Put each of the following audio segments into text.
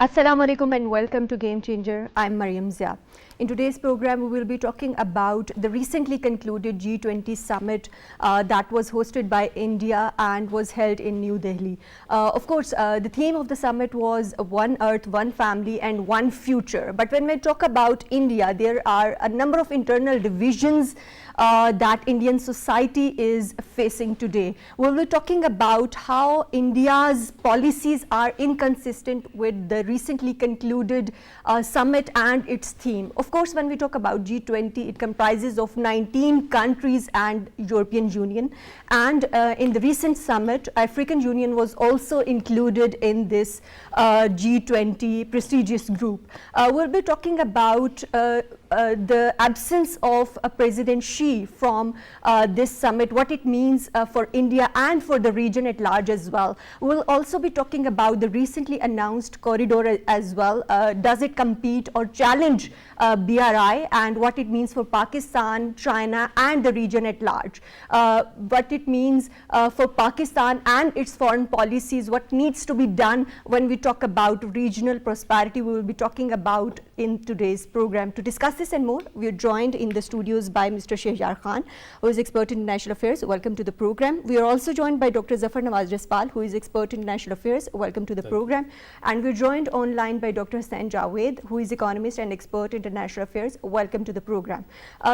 Assalamu alaikum and welcome to Game Changer. I'm Mariam Zia. In today's program, we will be talking about the recently concluded G20 summit that was hosted by India and was held in New Delhi. Of course, the theme of the summit was One Earth, One Family and One Future. But when we talk about India, there are a number of internal divisions that Indian society is facing today. We'll be talking about how India's policies are inconsistent with the recently concluded summit and its theme. Of course, when we talk about G20, it comprises of 19 countries and European Union. And in the recent summit, African Union was also included in this G20 prestigious group. We'll be talking about the absence of President Xi from this summit, what it means for India and for the region at large as well. We'll also be talking about the recently announced corridor as well. Does it compete or challenge BRI, and what it means for Pakistan, China and the region at large. What it means for Pakistan and its foreign policies, what needs to be done when we talk about regional prosperity. We will be talking about in today's program. To discuss this and more, we are joined in the studios by Mr. Shehjar Khan, who is expert in international affairs. Welcome to the program. We are also joined by Dr. Zafar Nawaz Jaspal, who is expert in international affairs. Welcome to the program. And we're joined online by Dr. Hussain Javed, who is economist and expert in international affairs. Welcome to the program.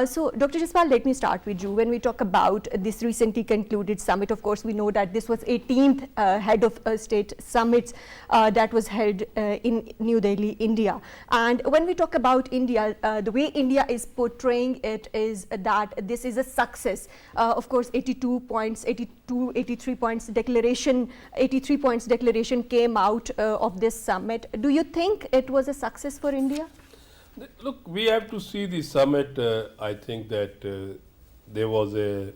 So, Dr. Jaspal, let me start with you. When we talk about this recently concluded summit, of course, we know that this was 18th head of state summits that was held in New Delhi, India. And when we talk about India, the way India is portraying it is that this is a success. Of course, 82 points, 83 points declaration, 83 points declaration came out of this summit. Do you think it was a success for India? Look, we have to see the summit. I think that there was a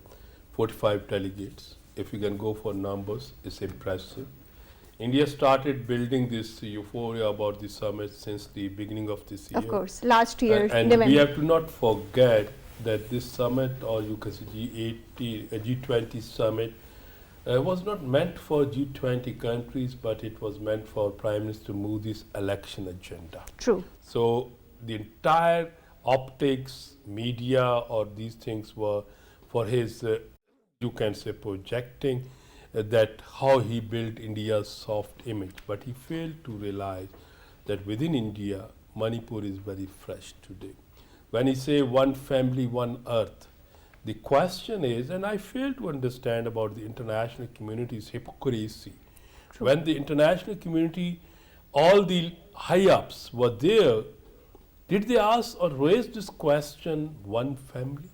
45 delegates. If you can go for numbers, it's impressive. India started building this euphoria about the summit since the beginning of this year. Of course, last year. And we have to not forget that this summit, or you can say G20 summit, was not meant for G20 countries, but it was meant for Prime Minister Modi's election agenda. True. So the entire optics, media, or these things were for his, you can say, projecting that how he built India's soft image. But he failed to realize that within India, Manipur is very fresh today. When he say one family, one earth, the question is, and I fail to understand about the international community's hypocrisy. True. When the international community, all the high-ups were there, did they ask or raise this question, one family?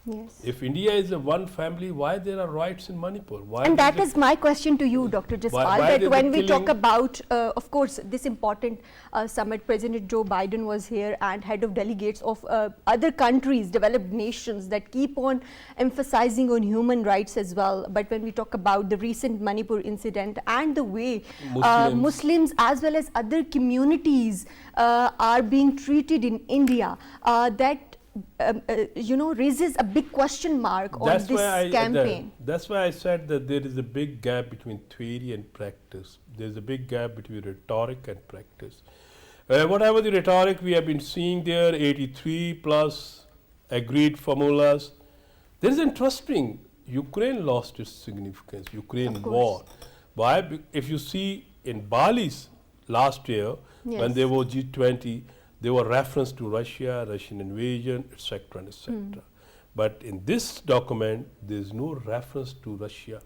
Yes. If India is a one family, why there are riots in Manipur? Why and that is my question to you, Dr. Jaspal, that when we talk about, of course, this important summit, President Joe Biden was here and head of delegates of other countries, developed nations that keep on emphasizing on human rights as well. But when we talk about the recent Manipur incident and the way Muslims as well as other communities are being treated in India, that raises a big question mark on this campaign. That's why I said that there is a big gap between theory and practice. There's a big gap between rhetoric and practice. Whatever the rhetoric we have been seeing there, 83 plus agreed formulas. There is interesting, Ukraine lost its significance, Ukraine war. Why? If you see in Bali's last year, yes, when there was G20, there were reference to Russia, Russian invasion, etc. and etc. But in this document, there is no reference to Russia.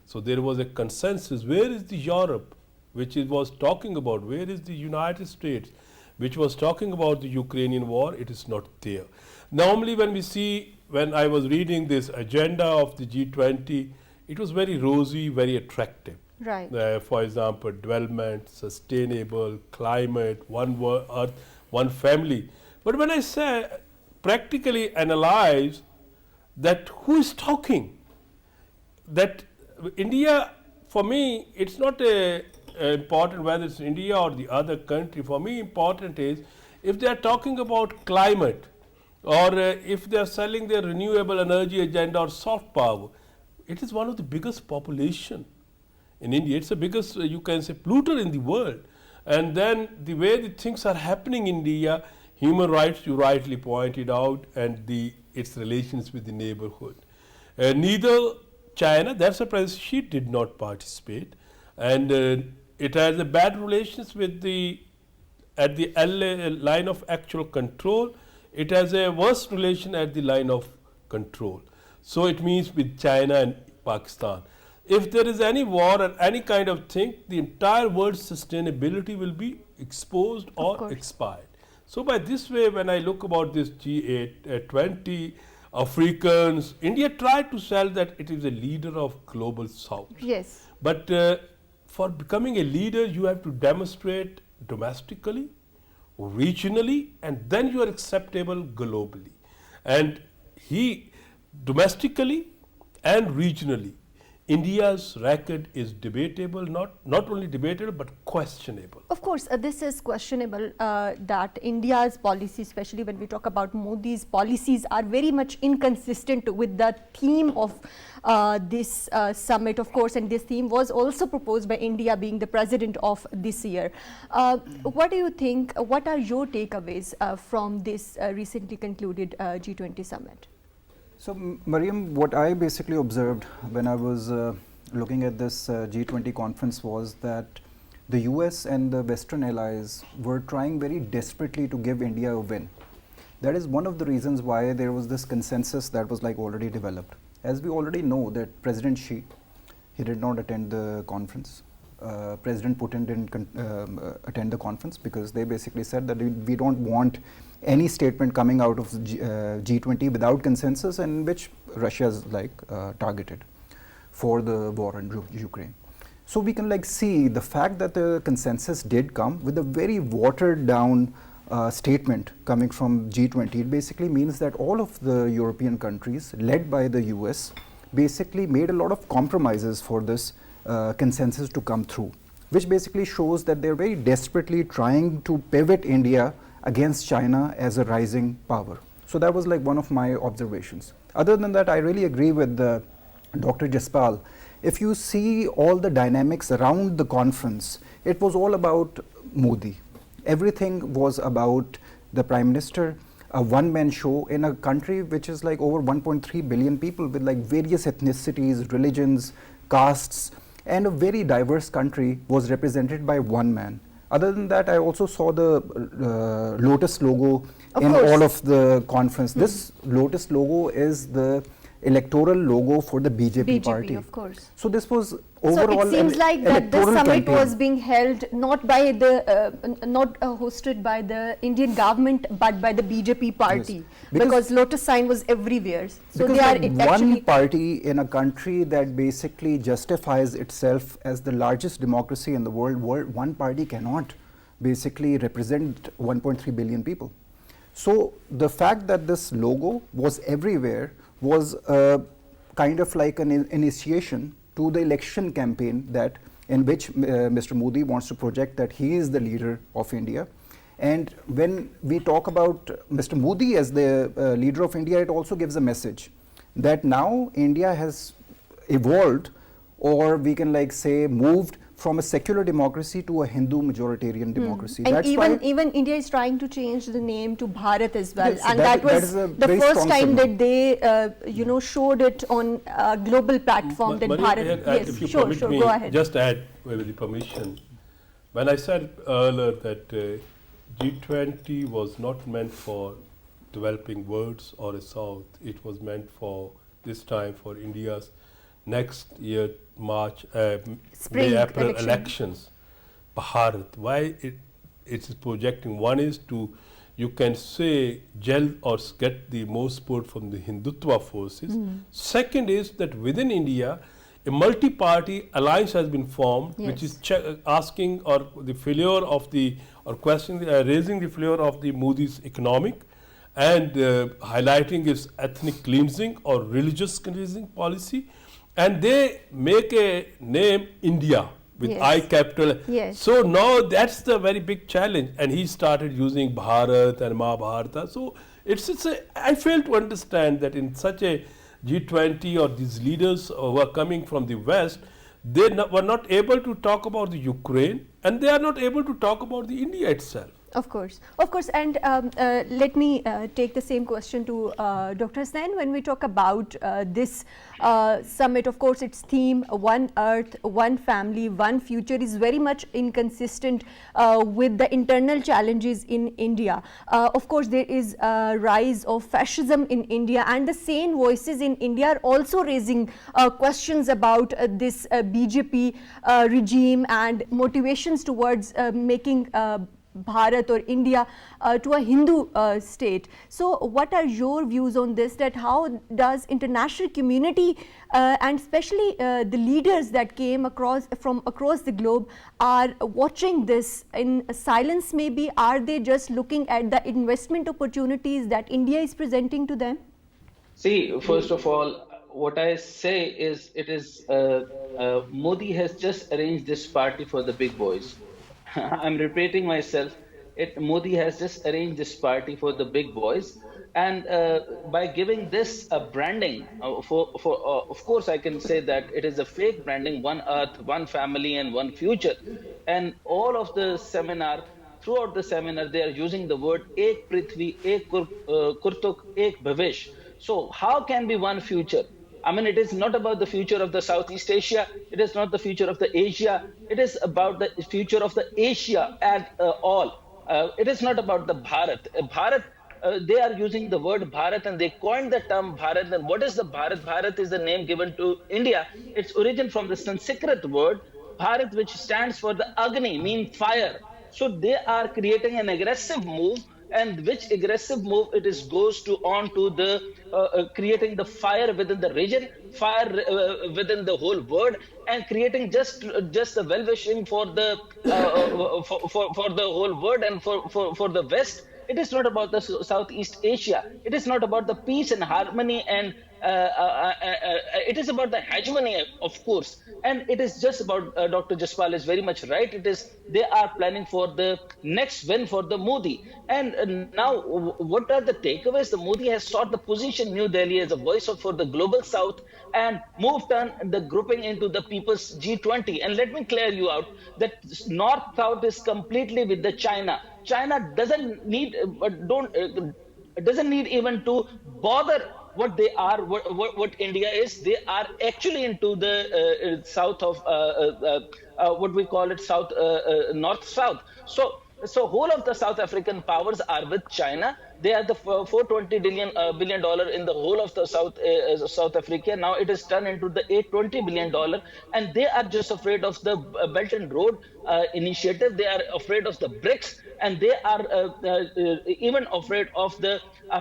So there was a consensus. Where is the Europe, which it was talking about? Where is the United States, which was talking about the Ukrainian war? It is not there. Normally, when we see, when I was reading this agenda of the G20, it was very rosy, very attractive. Right. For example, development, sustainable, climate, one earth, one family. But when I say practically analyze that who is talking, that India, for me, it's not important whether it's India or the other country. For me, important is if they are talking about climate, or if they are selling their renewable energy agenda or soft power, it is one of the biggest population in India. It's the biggest, you can say, polluter in the world. And then the way the things are happening in India, human rights, you rightly pointed out, and its relations with the neighborhood. Neither China, that's surprise, she did not participate, and it has a bad relations with at the line of actual control. It has a worse relation at the line of control. So it means with China and Pakistan. If there is any war or any kind of thing, the entire world's sustainability will be exposed or expired. So by this way, when I look about this G8, 20 Africans, India tried to sell that it is a leader of global south. Yes. But for becoming a leader, you have to demonstrate domestically, regionally, and then you are acceptable globally. And domestically and regionally, India's record is debatable, not only debatable but questionable. Of course, this is questionable that India's policies, especially when we talk about Modi's policies, are very much inconsistent with the theme of this summit, of course, and this theme was also proposed by India being the president of this year. What do you think, what are your takeaways from this recently concluded G20 summit? So, Mariam, what I basically observed when I was looking at this G20 conference was that the US and the Western allies were trying very desperately to give India a win. That is one of the reasons why there was this consensus that was like already developed. As we already know that President Xi, he did not attend the conference. President Putin didn't attend the conference because they basically said that we don't want any statement coming out of G20 without consensus, and in which Russia is like targeted for the war in Ukraine. So we can like see the fact that the consensus did come with a very watered down statement coming from G20. It basically means that all of the European countries led by the US basically made a lot of compromises for this consensus to come through, which basically shows that they're very desperately trying to pivot India against China as a rising power. So that was like one of my observations. Other than that, I really agree with Dr. Jaspal. If you see all the dynamics around the conference, it was all about Modi. Everything was about the Prime Minister, a one-man show in a country which is like over 1.3 billion people with like various ethnicities, religions, castes, and a very diverse country was represented by one man. Other than that, I also saw the Lotus logo in all of the conference. This Lotus logo is the electoral logo for the BJP party. Of course. So this was overall. So it seems like that this summit was being held not by the hosted by the Indian government but by the BJP party, yes. because Lotus sign was everywhere. So because they are one party in a country that basically justifies itself as the largest democracy in the world, one party cannot basically represent 1.3 billion people. So the fact that this logo was everywhere was kind of like an initiation to the election campaign that in which Mr. Modi wants to project that he is the leader of India. And when we talk about Mr. Modi as the leader of India, it also gives a message that now India has evolved, or we can like say moved from a secular democracy to a Hindu majoritarian democracy. And that's even India is trying to change the name to Bharat as well. Yes, and that was the first time that they showed it on a global platform that Bharat. Yes, sure, go ahead. Just add with the permission. When I said earlier that G20 was not meant for developing worlds or a South, it was meant for this time for India's next year March, Spring May, April elections. Bharat, why it is projecting? One is to, you can say, gel or get the most support from the Hindutva forces. Second is that within India, a multi-party alliance has been formed, which is asking or the failure of the, or questioning, raising the failure of the Modi's economic and highlighting its ethnic cleansing or religious cleansing policy. And they make a name India with I capital. So now that's the very big challenge. And he started using Bharat and Mahabharata. So I fail to understand that in such a G20 or these leaders who are coming from the West, they were not able to talk about the Ukraine, and they are not able to talk about the India itself. Of course, and let me take the same question to Dr. Hussain. When we talk about this summit, of course, its theme, one earth, one family, one future, is very much inconsistent with the internal challenges in India. Of course, there is a rise of fascism in India, and the sane voices in India are also raising questions about this BJP regime and motivations towards making Bharat or India to a Hindu state. So what are your views on this, that how does international community and especially the leaders that came from across the globe are watching this in silence maybe? Are they just looking at the investment opportunities that India is presenting to them? See, first of all, what I say is Modi has just arranged this party for the big boys. I'm repeating myself. Modi has just arranged this party for the big boys, and by giving this a branding, of course, I can say that it is a fake branding: one earth, one family, and one future. And all of the seminar, throughout the seminar, they are using the word "ek prithvi, ek kurtuk, ek bhavish." So how can be one future? I mean, it is not about the future of the Southeast Asia. It is not the future of the Asia. It is about the future of the Asia at all. It is not about the Bharat. Bharat, they are using the word Bharat, and they coined the term Bharat. And what is the Bharat? Bharat is the name given to India. Its origin from the Sanskrit word Bharat, which stands for the Agni, mean fire. So they are creating an aggressive move, and which aggressive move it is goes to on to the creating the fire within the region, fire within the whole world, and creating just a well wishing for the for the whole world and for the West. It is not about the Southeast Asia. It is not about the peace and harmony, and it is about the hegemony, of course. And it is just about, Dr. Jaspal is very much right. It is, they are planning for the next win for the Modi. And now, what are the takeaways? The Modi has sought the position New Delhi as a voice for the global South and moved on the grouping into the People's G20. And let me clear you out that North-South is completely with the China. China doesn't need, doesn't need even to bother what they are, what India is. They are actually into the south of what we call it south, north-south. So whole of the South African powers are with China. They are the $420 billion in the whole of the South Africa. Now it is turned into the $820 billion, and they are just afraid of the Belt and Road initiative. They are afraid of the BRICS, and they are even afraid of the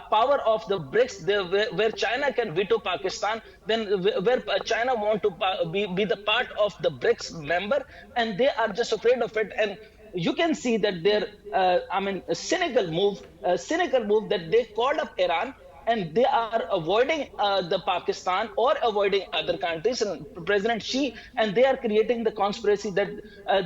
power of the BRICS, where China can veto Pakistan, then where China want to be the part of the BRICS member, and they are just afraid of it. And you can see that their, a cynical move that they called up Iran, and they are avoiding the Pakistan or avoiding other countries and President Xi, and they are creating the conspiracy that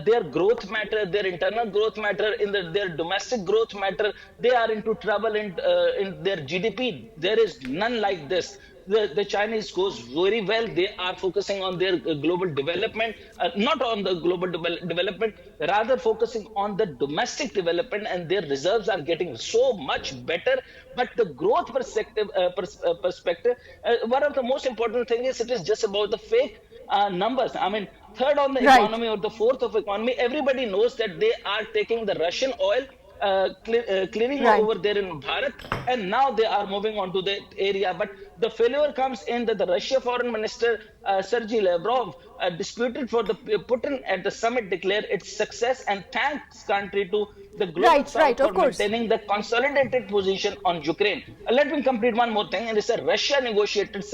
their growth matter, their internal growth matter, their domestic growth matter. They are into trouble in their GDP. There is none like this. The Chinese goes very well. They are focusing on their global development, not on the global development, rather focusing on the domestic development, and their reserves are getting so much better. But the growth perspective, one of the most important thing is it is just about the fake numbers. I mean, third on the economy or the fourth of economy, everybody knows that they are taking the Russian oil, clearing over there in Bharat, and now they are moving on to the area. But the failure comes in that the Russia foreign minister Sergei Lavrov disputed for the Putin at the summit, declared its success and thanks country to the global South for maintaining the consolidated position on Ukraine. Let me complete one more thing. And it's a Russia negotiators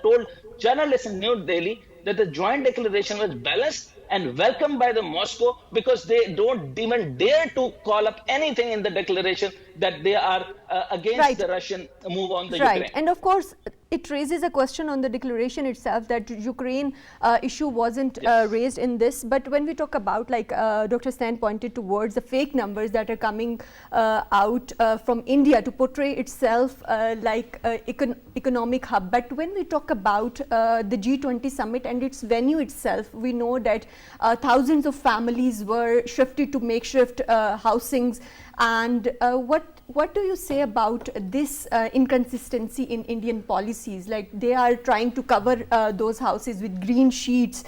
told journalists in New Delhi that the joint declaration was balanced and welcomed by the Moscow, because they don't even dare to call up anything in the declaration that they are against Right. the Russian move on the Right, Ukraine. and of course it raises a question on the declaration itself that Ukraine issue wasn't Yes. raised in this, but when we talk about, like Dr. Stan pointed towards the fake numbers that are coming out from India to portray itself like economic hub, but when we talk about the G20 summit and its venue itself, we know that thousands of families were shifted to makeshift housings, and what do you say about this inconsistency in Indian policies? Like, they are trying to cover those houses with green sheets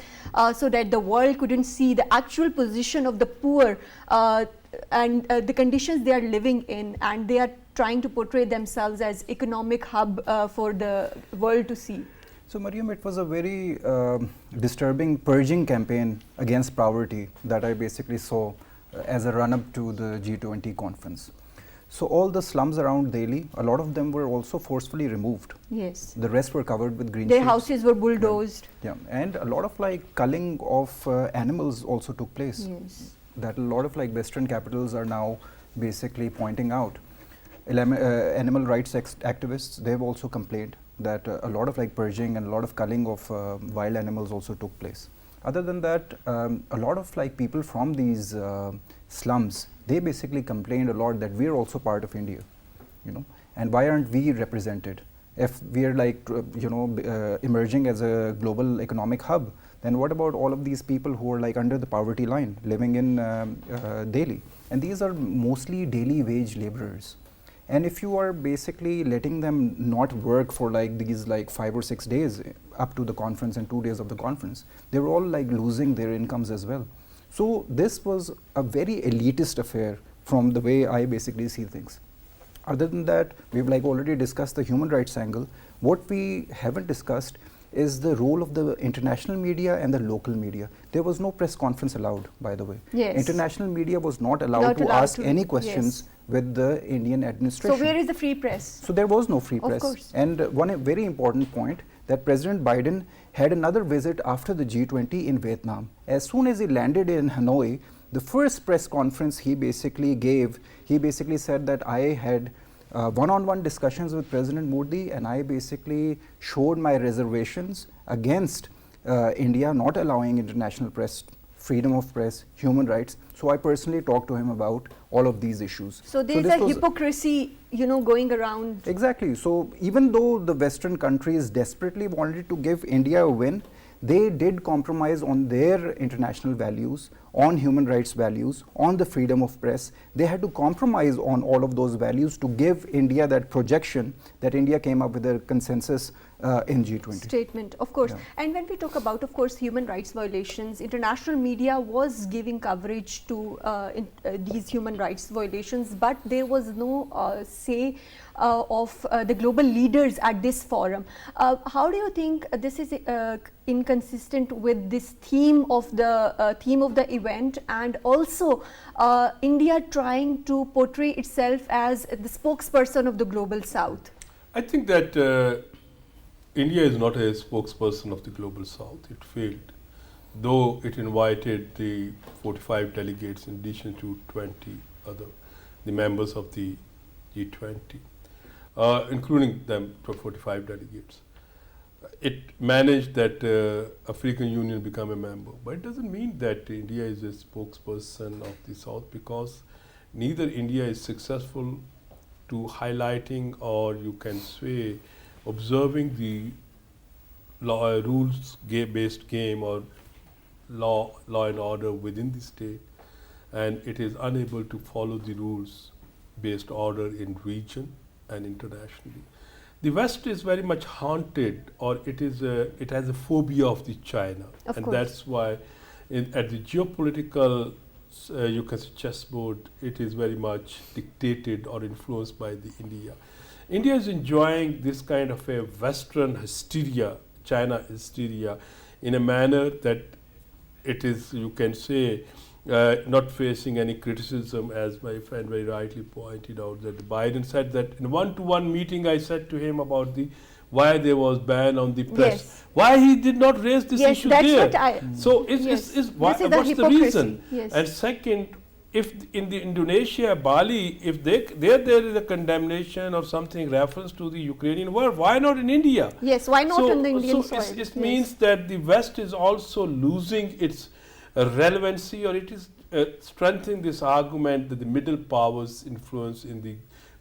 so that the world couldn't see the actual position of the poor and the conditions they are living in, and they are trying to portray themselves as economic hub for the world to see. So Mariam, it was a very disturbing purging campaign against poverty that I basically saw as a run-up to the G20 conference. So all the slums around Delhi, a lot of them were also forcefully removed. Yes. The rest were covered with green Their sheets. houses were bulldozed. Yeah, and a lot of like culling of animals also took place. Yes. That a lot of like Western capitals are now basically pointing out. Animal rights activists, they've also complained that a lot of like purging and a lot of culling of wild animals also took place. Other than that, a lot of like people from these slums, they basically complained a lot that we're also part of India, you know, and why aren't we represented? If we're like, emerging as a global economic hub, then what about all of these people who are like under the poverty line living in Delhi? And these are mostly daily wage laborers. And if you are basically letting them not work for like these like 5 or 6 days up to the conference and 2 days of the conference, they were all like losing their incomes as well. So this was a very elitist affair from the way I basically see things. Other than that, we've like already discussed the human rights angle. What we haven't discussed is the role of the international media and the local media. There was no press conference allowed, by the way. Yes. International media was not allowed to ask any questions with the Indian administration. So where is the free press? So there was no free press. Of course. And one very important point, that President Biden had another visit after the G20 in Vietnam. As soon as he landed in Hanoi, the first press conference he basically gave, he basically said that I had one-on-one discussions with President Modi, and I basically showed my reservations against India not allowing international press, freedom of press, human rights. So I personally talked to him about all of these issues. So there's a hypocrisy, going around. Exactly. So even though the Western countries desperately wanted to give India a win, they did compromise on their international values, on human rights values, on the freedom of press. They had to compromise on all of those values to give India that projection that India came up with a consensus in G20. Statement, of course. Yeah. And when we talk about, of course, human rights violations, international media was giving coverage to these human rights violations, but there was no say of the global leaders at this forum. How do you think this is inconsistent with this theme of the event, and also India trying to portray itself as the spokesperson of the global South? I think that India is not a spokesperson of the global South. It failed, though it invited the 45 delegates in addition to 20 the members of the G20, including them 45 delegates. It managed that African Union become a member, but it doesn't mean that India is a spokesperson of the South, because neither India is successful to highlighting, or you can say observing the rules-based game or law and order within the state, and it is unable to follow the rules-based order in region and internationally. The West is very much haunted, or it has a phobia of the China, and that's why at the geopolitical you can say chessboard, it is very much dictated or influenced by the India. India is enjoying this kind of a Western hysteria, China hysteria, in a manner that it is, you can say, not facing any criticism, as my friend very rightly pointed out, that Biden said that in a one-to-one meeting I said to him about why there was ban on the press. Yes. Why he did not raise this issue that's there. What So what's the reason? Yes. And second, if in the Indonesia, Bali, if there is a condemnation or something reference to the Ukrainian war, why not in India? Yes, why not So, on the Indian so soil? it means that the West is also losing its relevancy, or it is strengthening this argument that the middle powers' influence in the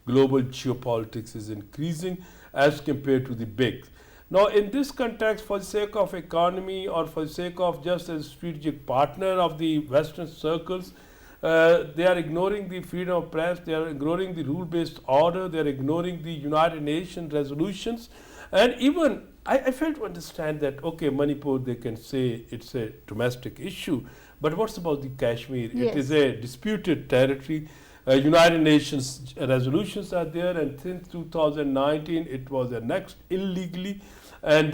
global geopolitics is increasing as compared to the big. Now, in this context, for the sake of economy or for the sake of just a strategic partner of the Western circles, they are ignoring the freedom of press, they are ignoring the rule-based order, they are ignoring the United Nations resolutions, and even I fail to understand that, okay, Manipur, they can say it's a domestic issue, but what's about the Kashmir? Yes. It is a disputed territory. United Nations resolutions are there, and since 2019 it was annexed illegally. And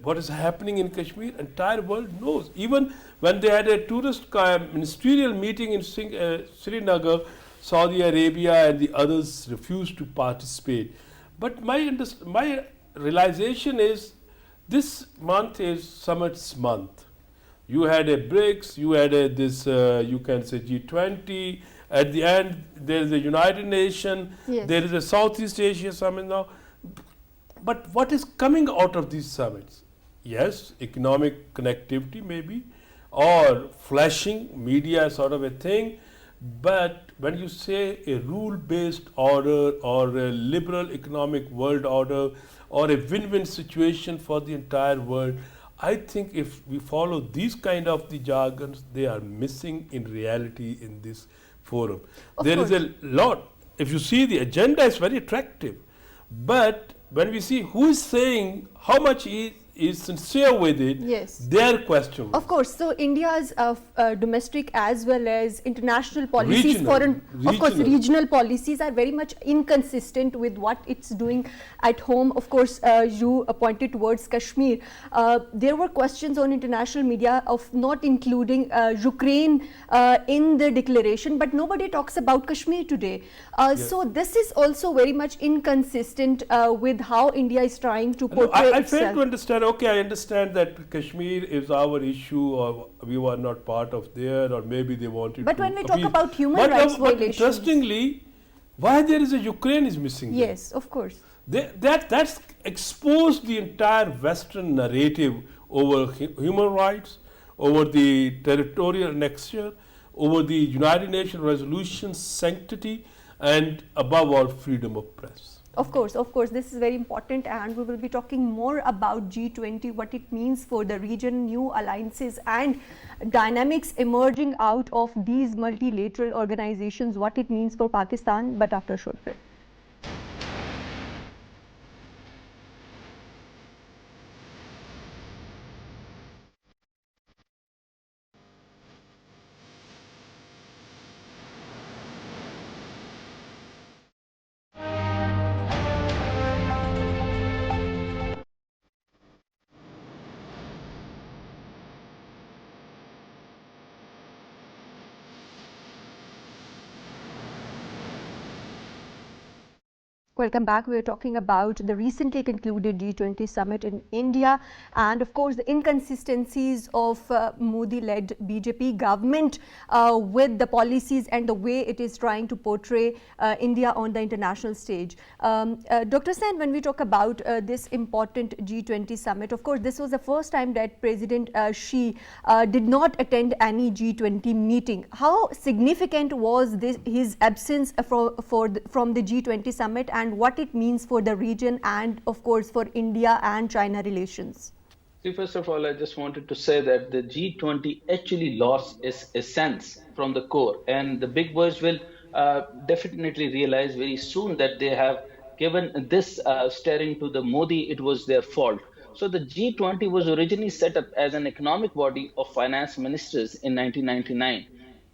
what is happening in Kashmir, entire world knows. Even when they had a tourist ministerial meeting in Srinagar, Saudi Arabia and the others refused to participate. But my realization is this month is summits month. You had a BRICS, you had a this you can say G20. At the end, there is a United Nations. Yes. There is a Southeast Asia summit now. But what is coming out of these summits? Yes, economic connectivity maybe, or flashing media sort of a thing. But when you say a rule-based order or a liberal economic world order or a win-win situation for the entire world, I think if we follow these kind of the jargons, they are missing in reality in this forum. Of There is course. a lot. If you see, the agenda is very attractive, but when we see who is saying how much is sincere with it, Yes. they are questionable. Of course, so India's domestic as well as international policies, Regional, of course, regional. regional policies are very much inconsistent with what it's doing at home. Of course, you pointed towards Kashmir. There were questions on international media of not including Ukraine in the declaration, but nobody talks about Kashmir today. So this is also very much inconsistent with how India is trying to No, portray I itself. fail to understand. Okay, I understand that Kashmir is our issue, or we were not part of there, or maybe they wanted But to when we talk appeal. about human But, rights but violations- interestingly, why there is a Ukraine is missing there? Yes, of course. That's exposed the entire Western narrative over human rights, over the territorial annexure, over the United Nations resolution's sanctity, and above all, freedom of press. Of course, this is very important, and we will be talking more about G20, what it means for the region, new alliances and dynamics emerging out of these multilateral organizations, what it means for Pakistan, but after a short break. Welcome back. We are talking about the recently concluded G20 summit in India, and of course the inconsistencies of Modi-led BJP government with the policies and the way it is trying to portray India on the international stage. Dr. Sen, when we talk about this important G20 summit, of course this was the first time that President Xi did not attend any G20 meeting. How significant was his absence from the G20 summit, and what it means for the region and of course for India and China relations? See, first of all, I just wanted to say that the G20 actually lost its essence from the core, and the big boys will definitely realize very soon that they have given this staring to the Modi, it was their fault. So the G20 was originally set up as an economic body of finance ministers in 1999.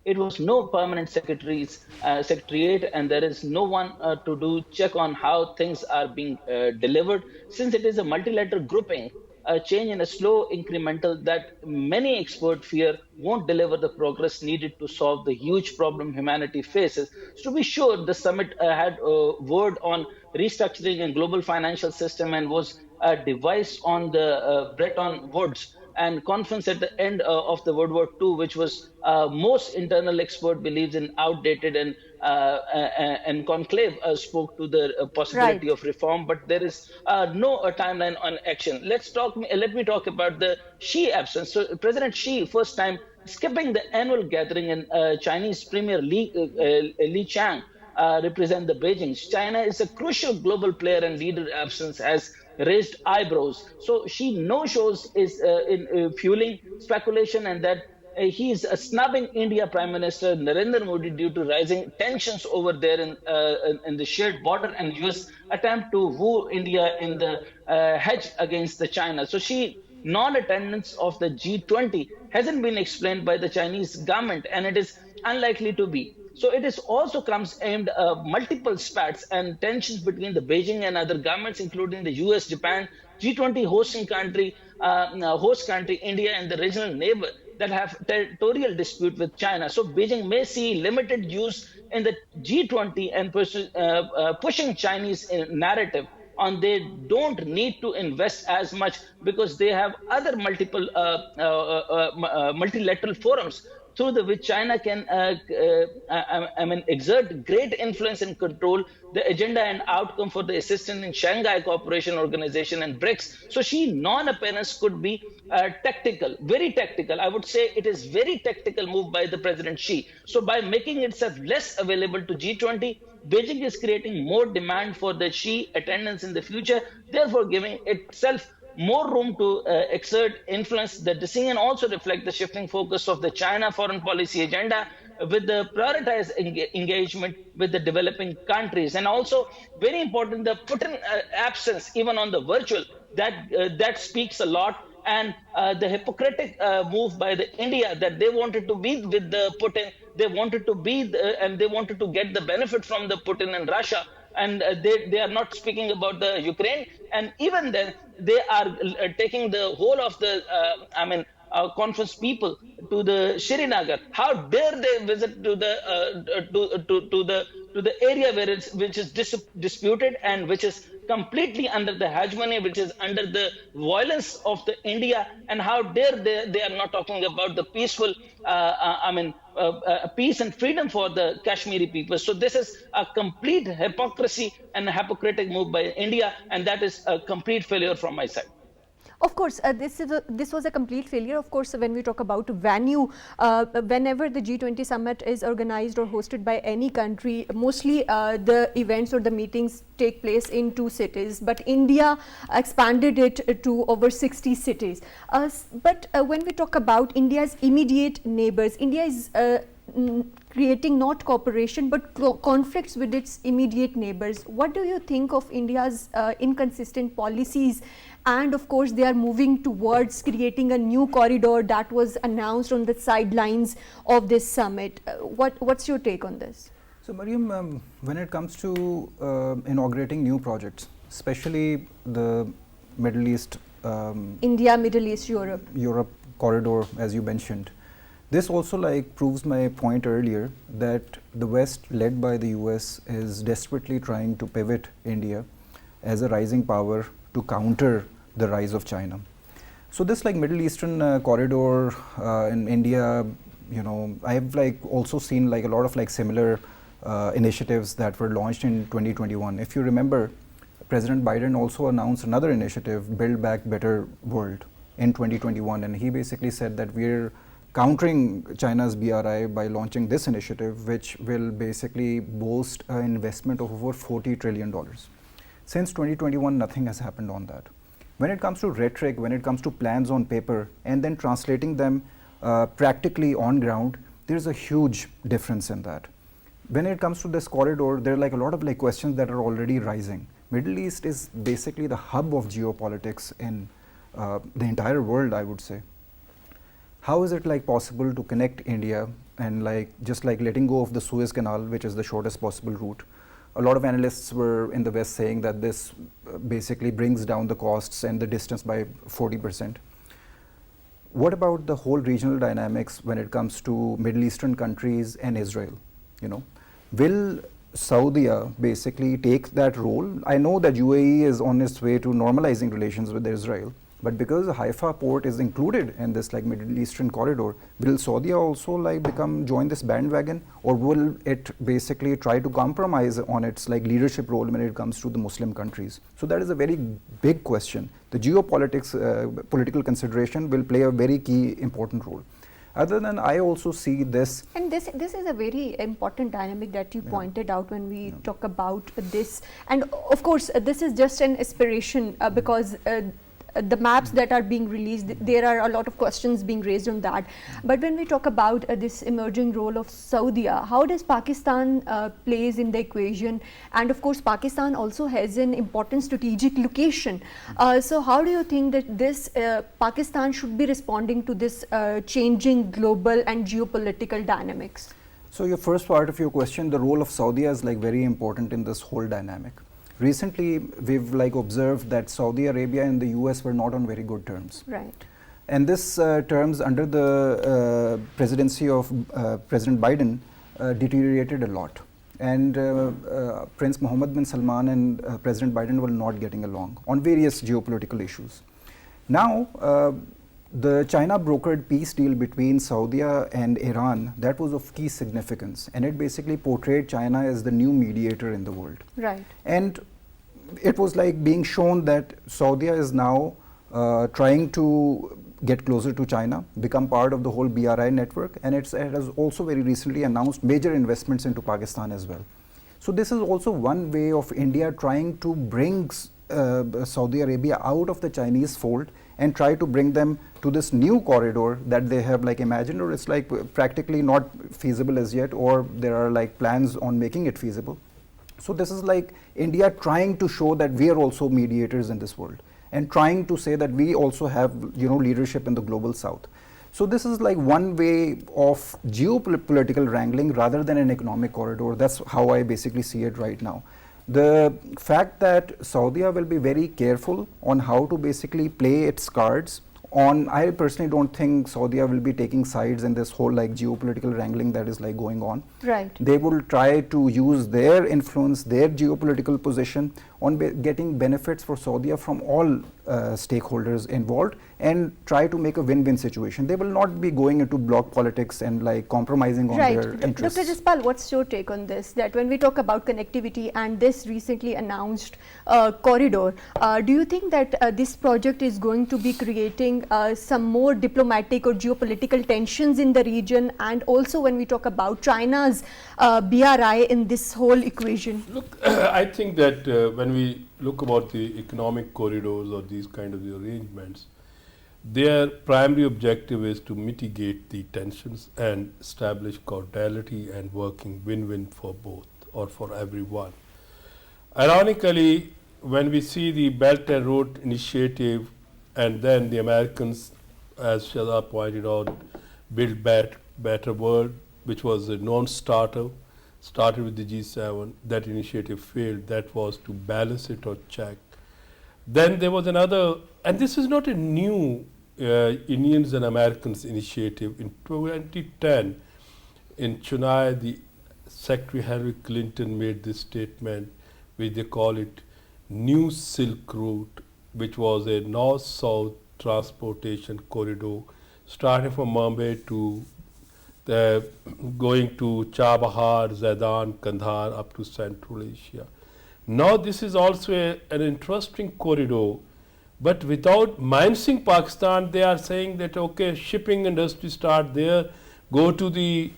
It was no permanent secretariat, and there is no one to do check on how things are being delivered. Since it is a multilateral grouping, a change in a slow incremental that many experts fear won't deliver the progress needed to solve the huge problem humanity faces. So to be sure, the summit had a word on restructuring and global financial system and was a device on the Bretton Woods. and conference at the end of the World War II, which was most internal expert believes in outdated, and conclave spoke to the possibility Right. of reform, but there is no timeline on action. Let me talk about the Xi absence. So President Xi, first time skipping the annual gathering, in Chinese Premier Li Chang represent the Beijing. China is a crucial global player, and leader absence has raised eyebrows. So she no shows is in fueling speculation, and that he is snubbing India Prime Minister Narendra Modi due to rising tensions over there in the shared border, and US attempt to woo India in the hedge against the China. So she non-attendance of the G20 hasn't been explained by the Chinese government, and it is unlikely to be. So it is also comes aimed multiple spats and tensions between the Beijing and other governments, including the US, Japan, G20 host country India, and the regional neighbor that have territorial dispute with China. So Beijing may see limited use in the G20 and pushing Chinese narrative on they don't need to invest as much because they have other multilateral forums through which China can exert great influence and control the agenda and outcome for the assistance in Shanghai Cooperation Organization and BRICS. So she non-appearance could be tactical, very tactical. I would say it is very tactical move by the President Xi. So by making itself less available to G20, Beijing is creating more demand for the Xi attendance in the future, therefore giving itself more room to exert influence. The decision also reflects the shifting focus of the China foreign policy agenda with the prioritized engagement with the developing countries. And also, very important, the Putin absence, even on the virtual, that speaks a lot. And the hypocritic move by the India that they wanted to be with the Putin, they wanted to be, and they wanted to get the benefit from the Putin and Russia. And they are not speaking about the Ukraine. And even then, they are taking the whole of the, conference people to the Srinagar. How dare they visit to the area which is disputed and which is completely under the hegemony, which is under the violence of the India, and how dare they are not talking about the peaceful, peace and freedom for the Kashmiri people. So this is a complete hypocrisy and a hypocritic move by India, and that is a complete failure from my side. Of course, this was a complete failure. Of course, when we talk about venue, whenever the G20 summit is organized or hosted by any country, mostly the events or the meetings take place in 2 cities. But India expanded it to over 60 cities. But when we talk about India's immediate neighbors, India is creating not cooperation but conflicts with its immediate neighbors. What do you think of India's inconsistent policies? And of course, they are moving towards creating a new corridor that was announced on the sidelines of this summit. What's your take on this? So, Mariam, when it comes to inaugurating new projects, especially the Middle East, India, Middle East, Europe corridor, as you mentioned, this also proves my point earlier that the West, led by the US, is desperately trying to pivot India as a rising power to counter the rise of China. So this Middle Eastern corridor in India, I have also seen a lot of similar initiatives that were launched in 2021. If you remember, President Biden also announced another initiative, Build Back Better World, in 2021, and he basically said that we're countering China's BRI by launching this initiative, which will basically boast an investment of over $40 trillion. Since 2021, nothing has happened on that. When it comes to rhetoric, when it comes to plans on paper, and then translating them practically on ground, there's a huge difference in that. When it comes to this corridor, there are a lot of questions that are already rising. Middle East is basically the hub of geopolitics in the entire world, I would say. How is it possible to connect India and just letting go of the Suez Canal, which is the shortest possible route? A lot of analysts were in the West saying that this basically brings down the costs and the distance by 40%. What about the whole regional dynamics when it comes to Middle Eastern countries and Israel? Will Saudi basically take that role? I know that UAE is on its way to normalizing relations with Israel, But because Haifa port is included in this like Middle Eastern corridor, will Saudi also like join this bandwagon, or will it basically try to compromise on its like leadership role when it comes to the Muslim countries? So that is a very big question. The geopolitics, political consideration will play a very key important role. Other than I also see this. And this is a very important dynamic that you pointed out when we talk about this. And of course, this is just an aspiration because the maps that are being released, there are a lot of questions being raised on that. But when we talk about this emerging role of Saudi, how does Pakistan plays in the equation? And of course, Pakistan also has an important strategic location. So how do you think that this Pakistan should be responding to this changing global and geopolitical dynamics? So your first part of your question, the role of Saudi is like very important in this whole dynamic. Recently, we've like observed that Saudi Arabia and the US were not on very good terms. Right. And this terms under the presidency of President Biden deteriorated a lot. And Prince Mohammed bin Salman and President Biden were not getting along on various geopolitical issues. Now, the China brokered peace deal between Saudi and Iran, that was of key significance, and it basically portrayed China as the new mediator in the world. Right. And it was like being shown that Saudi is now trying to get closer to China, become part of the whole BRI network, and it has also very recently announced major investments into Pakistan as well. So this is also one way of India trying to bring Saudi Arabia out of the Chinese fold and try to bring them to this new corridor that they have like imagined, or it's like practically not feasible as yet, or there are like plans on making it feasible. So this is like India trying to show that we are also mediators in this world, and trying to say that we also have, you know, leadership in the global south. So this is like one way of geopolitical wrangling rather than an economic corridor. That's how I basically see it right now. The fact that Saudi will be very careful on how to basically play its cards on, I personally don't think Saudi will be taking sides in this whole like geopolitical wrangling that is like going on. Right. They will try to use their influence, their geopolitical position on getting benefits for Saudi from all stakeholders involved, and try to make a win-win situation. They will not be going into bloc politics and like compromising on their interests. Dr. Jaspal, what's your take on this? That when we talk about connectivity and this recently announced corridor, do you think that this project is going to be creating some more diplomatic or geopolitical tensions in the region? And also when we talk about China's BRI in this whole equation? Look, I think that when we look about the economic corridors or these kind of the arrangements, their primary objective is to mitigate the tensions and establish causality and working win-win for both or for everyone. Ironically, when we see the Belt and Road Initiative and then the Americans, as Shahzad pointed out, Build Better World, which was a non-starter, started with the G7, that initiative failed. That was to balance it or check. Then there was another, and this is not a new Indians and Americans initiative. In 2010, in Chennai, the Secretary Hillary Clinton made this statement, which they call it New Silk Route, which was a north-south transportation corridor, starting from Mumbai to going to Chabahar, Zaidan, Kandahar, up to Central Asia. Now this is also an interesting corridor, but without minusing Pakistan, they are saying that okay, shipping industry start there, go to the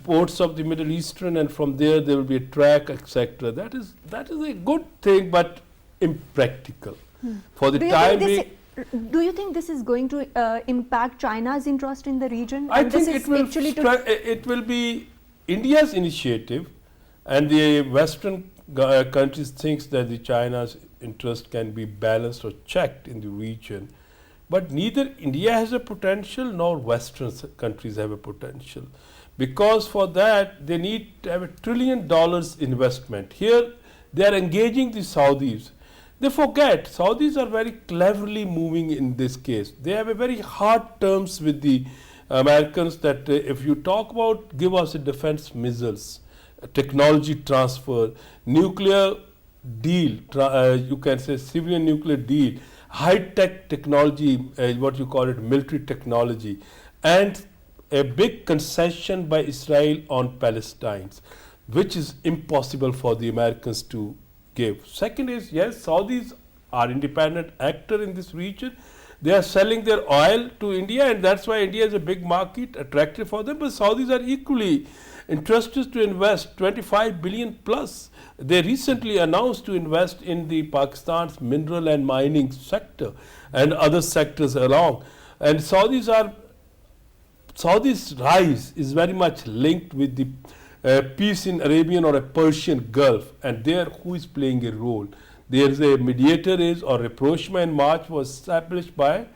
ports of the Middle Eastern, and from there there will be a track, etc. That is a good thing, but impractical. For the time being. Do you think this is going to impact China's interest in the region? I think it will be India's initiative, and the Western countries thinks that the China's interest can be balanced or checked in the region. But neither India has a potential nor Western countries have a potential, because for that they need to have $1 trillion investment. Here they are engaging the Saudis. They forget Saudis are very cleverly moving in this case. They have a very hard terms with the Americans that if you talk about give us a defense missiles, technology transfer, nuclear deal, you can say civilian nuclear deal, high-tech technology, what you call it, military technology, and a big concession by Israel on Palestine, which is impossible for the Americans to give. Second is, yes, Saudis are independent actor in this region. They are selling their oil to India, and that's why India is a big market, attractive for them. But Saudis are equally interested to invest 25 billion plus. They recently announced to invest in the Pakistan's mineral and mining sector and other sectors along. And Saudis rise is very much linked with the peace in Arabian or a Persian Gulf, and there who is playing a role. There is a mediator or rapprochement in March was established by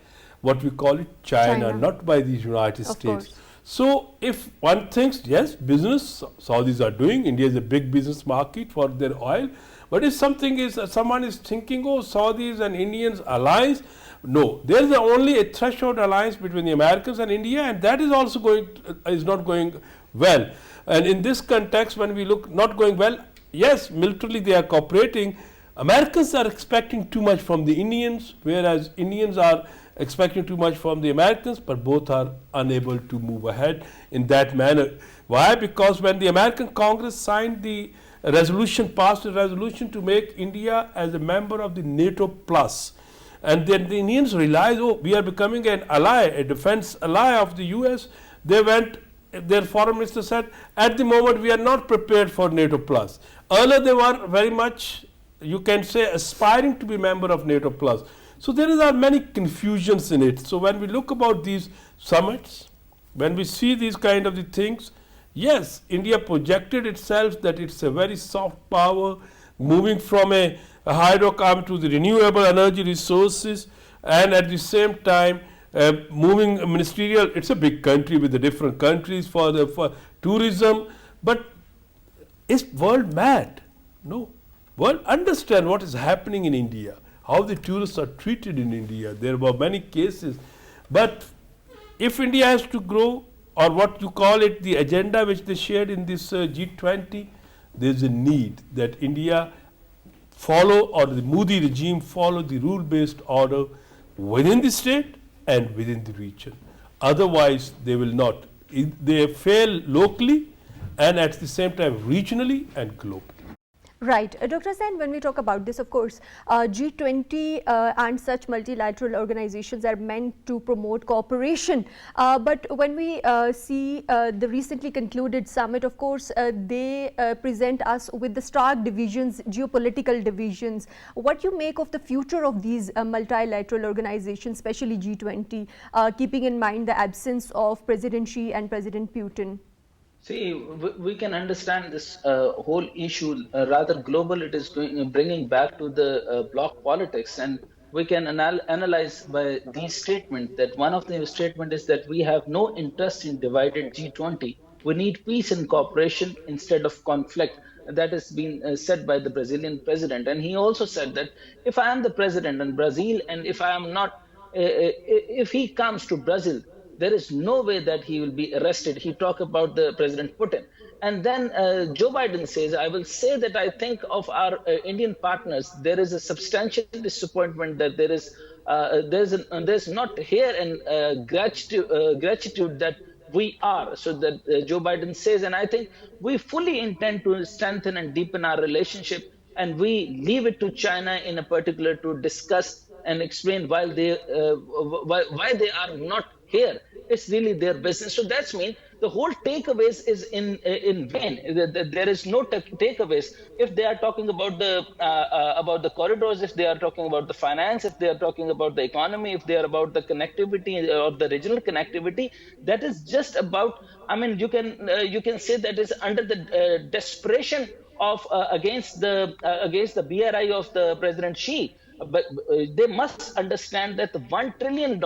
what we call it China. Not by the United States. Course. So if one thinks, yes, business Saudis are doing, India is a big business market for their oil, but if someone is thinking, oh, Saudis and Indians allies, no, there is only a threshold alliance between the Americans and India, and that is also not going well. And in this context, when we look not going well, yes, militarily they are cooperating. Americans are expecting too much from the Indians, whereas Indians are expecting too much from the Americans, but both are unable to move ahead in that manner. Why? Because when the American Congress signed the resolution, passed a resolution to make India as a member of the NATO plus, and then the Indians realized, oh, we are becoming an ally, a defense ally of the US. Their foreign minister said, at the moment we are not prepared for NATO plus. Earlier they were very much, you can say, aspiring to be member of NATO plus. So there are many confusions in it. So when we look about these summits, when we see these kind of the things, yes, India projected itself that it's a very soft power, moving from a hydrocarbon to the renewable energy resources, and at the same time moving ministerial. It's a big country with the different countries for tourism, but is world mad? No. World understand what is happening in India, how the tourists are treated in India. There were many cases, but if India has to grow, or what you call it, the agenda which they shared in this G20, there's a need that India follow, or the Modi regime follow, the rule-based order within the state and within the region. Otherwise, they will not. They fail locally and at the same time regionally and globally. Right. Dr. Sen, when we talk about this, of course, G20 and such multilateral organizations are meant to promote cooperation. But when we see the recently concluded summit, of course, they present us with the stark divisions, geopolitical divisions. What you make of the future of these multilateral organizations, especially G20, keeping in mind the absence of President Xi and President Putin? See, we can understand this whole issue rather global. It is bringing back to the bloc politics, and we can analyze by these statements that one of the statements is that we have no interest in divided G20. We need peace and cooperation instead of conflict. That has been said by the Brazilian president, and he also said that if I am the president in Brazil, and if I am not, if he comes to Brazil, there is no way that he will be arrested. He talked about the President Putin. And then Joe Biden says, I will say that I think of our Indian partners, there is a substantial disappointment that there's not here an gratitude that we are. So that Joe Biden says, and I think we fully intend to strengthen and deepen our relationship, and we leave it to China in a particular to discuss and explain why they are not here. It's really their business. So that's mean the whole takeaways is in vain. There is no takeaways. If they are talking about the corridors, if they are talking about the finance, if they are talking about the economy, if they are about the connectivity or the regional connectivity, that is just about. I mean, you can say that is under the desperation of against the BRI of the President Xi. But they must understand that the $1 trillion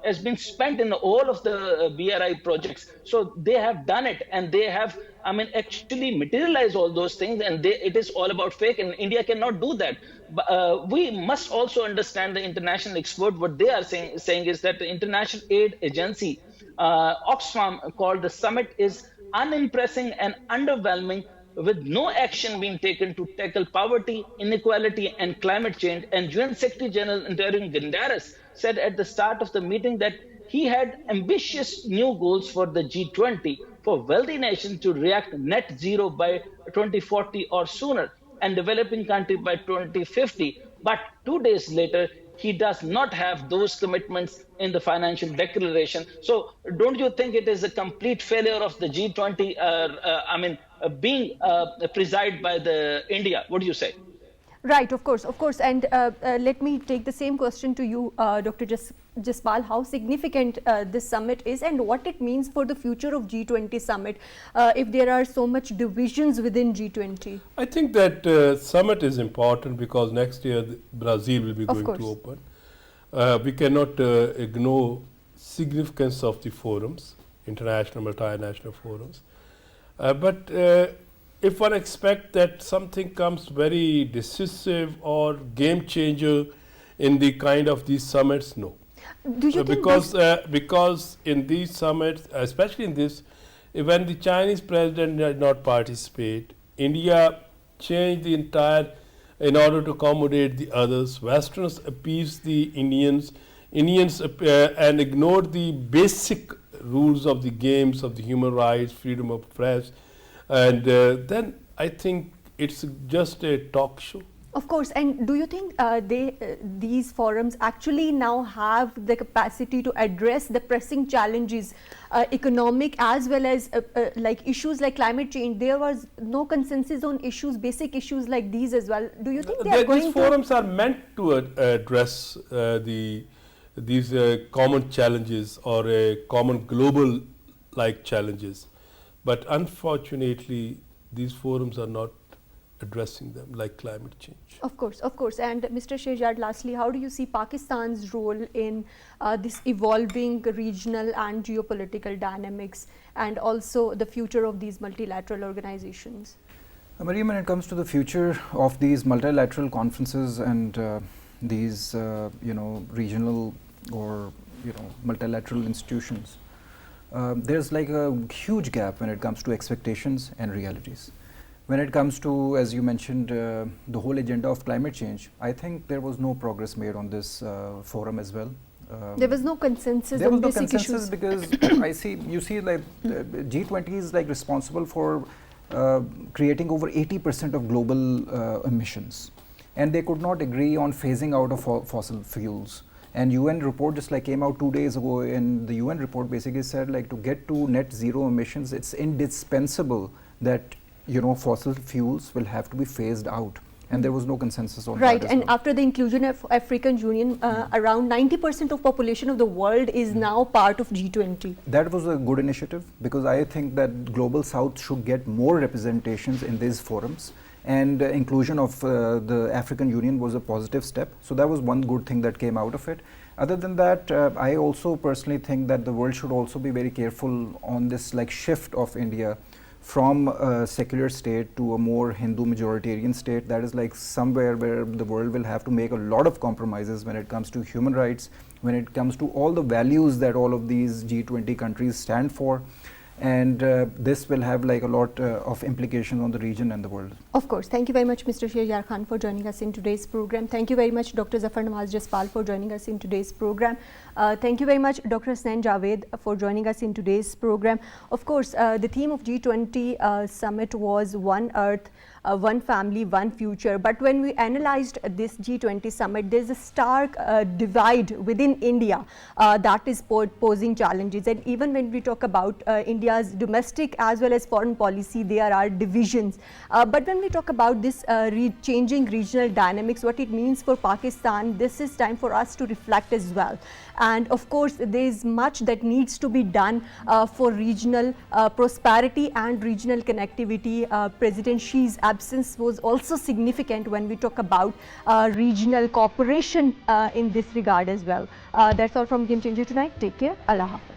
has been spent in all of the BRI projects. So they have done it, and they have, actually materialized all those things, and it is all about fake, and India cannot do that. But we must also understand the international expert. What they are saying is that the International Aid Agency, Oxfam, called the summit is unimpressive and underwhelming with no action being taken to tackle poverty, inequality, and climate change. And UN Secretary General Antonio Guterres said at the start of the meeting that he had ambitious new goals for the G20 for wealthy nations to react net zero by 2040 or sooner, and developing countries by 2050. But 2 days later, he does not have those commitments in the financial declaration. So, don't you think it is a complete failure of the G20? Being presided by the India? What do you say? Right, of course. And let me take the same question to you, Dr. Jaspal. How significant this summit is and what it means for the future of G20 summit if there are so much divisions within G20? I think that summit is important because next year Brazil will be going to open. We cannot ignore significance of the forums, international, multinational forums. But if one expects that something comes very decisive or game changer in the kind of these summits, no. Do you think because in these summits, especially in this, when the Chinese president did not participate, India changed the entire in order to accommodate the others. Westerners appeased the Indians and ignored the basic rules of the games of the human rights, freedom of press. And then I think it's just a talk show. Of course. And do you think these forums actually now have the capacity to address the pressing challenges, economic as well as like issues like climate change? There was no consensus on issues, basic issues like these as well. Do you think these forums are meant to address these common challenges or common global like challenges? But unfortunately, these forums are not addressing them, like climate change. Of course. And Mr. Shehzad, lastly, how do you see Pakistan's role in this evolving regional and geopolitical dynamics and also the future of these multilateral organizations? Mariam, when it comes to the future of these multilateral conferences and these regional or multilateral institutions, there's like a huge gap when it comes to expectations and realities. When it comes to, as you mentioned, the whole agenda of climate change, I think there was no progress made on this forum as well. There was no consensus on basic issues. Because you see like G20 is like responsible for creating over 80% of global emissions, and they could not agree on phasing out of fossil fuels. And UN report just like came out 2 days ago, and the UN report basically said like to get to net zero emissions, it's indispensable that fossil fuels will have to be phased out. And there was no consensus on that. Right, and after the inclusion of African Union, around 90% of population of the world is now part of G20. That was a good initiative because I think that Global South should get more representations in these forums. And inclusion of the African Union was a positive step. So that was one good thing that came out of it. Other than that, I also personally think that the world should also be very careful on this like shift of India from a secular state to a more Hindu majoritarian state. That is like somewhere where the world will have to make a lot of compromises when it comes to human rights, when it comes to all the values that all of these G20 countries stand for. And this will have like a lot of implications on the region and the world. Of course. Thank you very much, Mr. Shehzad Khan, for joining us in today's program. Thank you very much, Dr. Zafar Nawaz Jaspal, for joining us in today's program. Thank you very much, Dr. Hasnain Javed, for joining us in today's program. Of course, the theme of G20 summit was One Earth, one family, one future. But when we analyzed this G20 summit, there's a stark divide within India that is posing challenges. And even when we talk about India's domestic as well as foreign policy, there are divisions. But when we talk about this changing regional dynamics, what it means for Pakistan, this is time for us to reflect as well. And of course, there is much that needs to be done for regional prosperity and regional connectivity. President Xi's absence was also significant when we talk about regional cooperation in this regard as well. That's all from Game Changer tonight. Take care. Allah Hafiz.